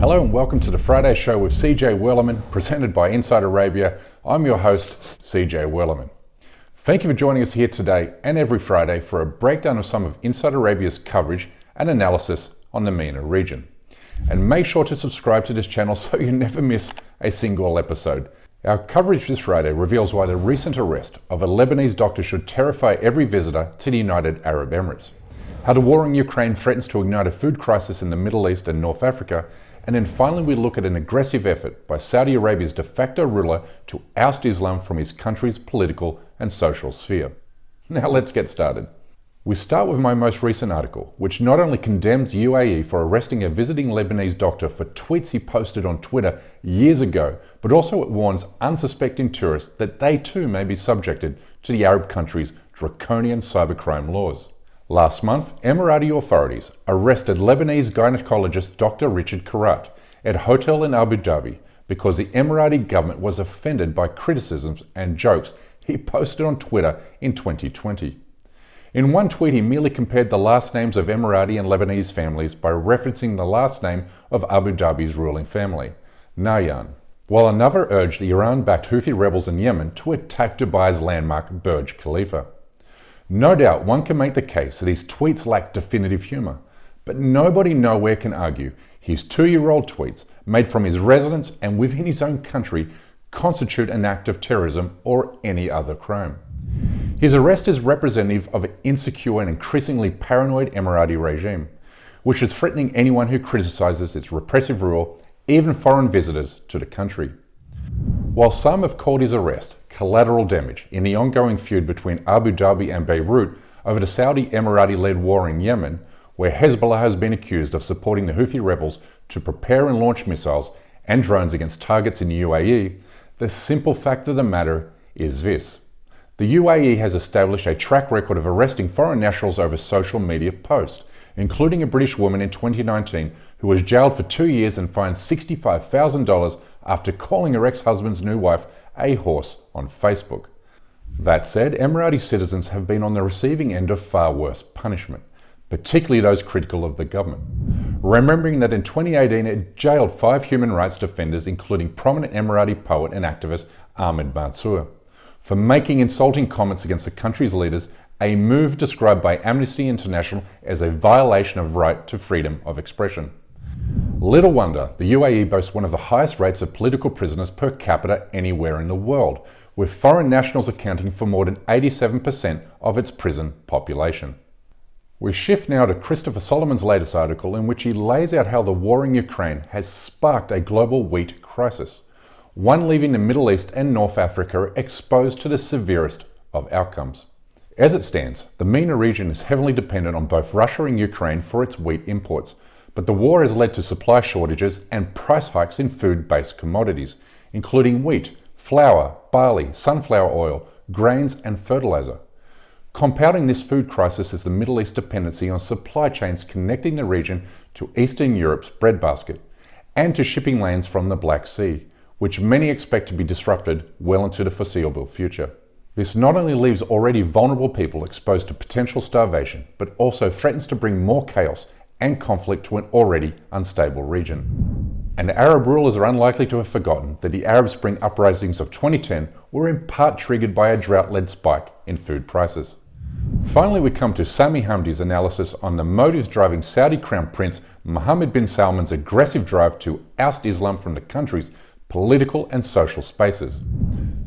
Hello and welcome to the Friday show with CJ Werleman, presented by Inside Arabia. I'm your host, CJ Werleman. Thank you for joining us here today and every Friday for a breakdown of some of Inside Arabia's coverage and analysis on the MENA region. And make sure to subscribe to this channel so you never miss a single episode. Our coverage this Friday reveals why the recent arrest of a Lebanese doctor should terrify every visitor to the United Arab Emirates, how the war in Ukraine threatens to ignite a food crisis in the Middle East and North Africa, and then finally we look at an aggressive effort by Saudi Arabia's de facto ruler to oust Islam from his country's political and social sphere. Now let's get started. We start with my most recent article, which not only condemns UAE for arresting a visiting Lebanese doctor for tweets he posted on Twitter years ago, but also it warns unsuspecting tourists that they too may be subjected to the Arab country's draconian cybercrime laws. Last month, Emirati authorities arrested Lebanese gynecologist Dr. Richard Karat at a hotel in Abu Dhabi because the Emirati government was offended by criticisms and jokes he posted on Twitter in 2020. In one tweet, he merely compared the last names of Emirati and Lebanese families by referencing the last name of Abu Dhabi's ruling family, Nahyan, while another urged the Iran-backed Houthi rebels in Yemen to attack Dubai's landmark Burj Khalifa. No doubt one can make the case that his tweets lack definitive humour, but nobody nowhere can argue his 2-year-old tweets, made from his residence and within his own country, constitute an act of terrorism or any other crime. His arrest is representative of an insecure and increasingly paranoid Emirati regime, which is threatening anyone who criticises its repressive rule, even foreign visitors to the country. While some have called his arrest collateral damage in the ongoing feud between Abu Dhabi and Beirut over the Saudi-Emirati-led war in Yemen, where Hezbollah has been accused of supporting the Houthi rebels to prepare and launch missiles and drones against targets in the UAE, the simple fact of the matter is this. The UAE has established a track record of arresting foreign nationals over social media posts, including a British woman in 2019 who was jailed for 2 years and fined $65,000 after calling her ex-husband's new wife a horse on Facebook. That said, Emirati citizens have been on the receiving end of far worse punishment, particularly those critical of the government. Remembering that in 2018 it jailed 5 human rights defenders, including prominent Emirati poet and activist Ahmed Mansour, for making insulting comments against the country's leaders, a move described by Amnesty International as a violation of right to freedom of expression. Little wonder the UAE boasts one of the highest rates of political prisoners per capita anywhere in the world, with foreign nationals accounting for more than 87% of its prison population. We shift now to Christopher Solomon's latest article, in which he lays out how the war in Ukraine has sparked a global wheat crisis, one leaving the Middle East and North Africa exposed to the severest of outcomes. As it stands, the MENA region is heavily dependent on both Russia and Ukraine for its wheat imports, but the war has led to supply shortages and price hikes in food-based commodities, including wheat, flour, barley, sunflower oil, grains, and fertilizer. Compounding this food crisis is the Middle East dependency on supply chains connecting the region to Eastern Europe's breadbasket and to shipping lanes from the Black Sea, which many expect to be disrupted well into the foreseeable future. This not only leaves already vulnerable people exposed to potential starvation, but also threatens to bring more chaos and conflict to an already unstable region. And Arab rulers are unlikely to have forgotten that the Arab Spring uprisings of 2010 were in part triggered by a drought-led spike in food prices. Finally, we come to Sami Hamdi's analysis on the motives driving Saudi Crown Prince Mohammed bin Salman's aggressive drive to oust Islam from the country's political and social spaces.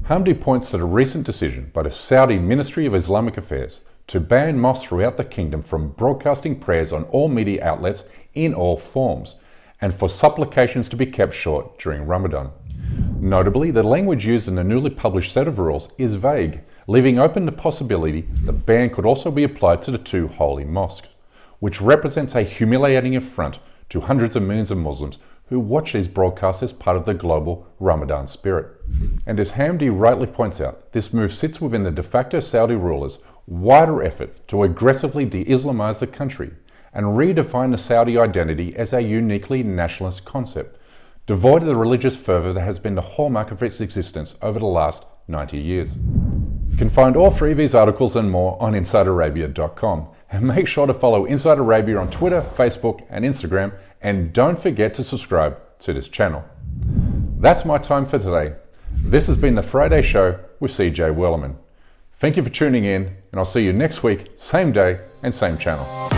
Hamdi points to the recent decision by the Saudi Ministry of Islamic Affairs to ban mosques throughout the kingdom from broadcasting prayers on all media outlets in all forms, and for supplications to be kept short during Ramadan. Notably, the language used in the newly published set of rules is vague, leaving open the possibility the ban could also be applied to the 2 holy mosques, which represents a humiliating affront to hundreds of millions of Muslims who watch these broadcasts as part of the global Ramadan spirit. And as Hamdi rightly points out, this move sits within the de facto Saudi rulers' wider effort to aggressively de-Islamize the country and redefine the Saudi identity as a uniquely nationalist concept, devoid of the religious fervour that has been the hallmark of its existence over the last 90 years. You can find all 3 of these articles and more on InsideArabia.com. And make sure to follow Inside Arabia on Twitter, Facebook, and Instagram. And don't forget to subscribe to this channel. That's my time for today. This has been the Friday Show with CJ Werleman. Thank you for tuning in, and I'll see you next week, same day and same channel.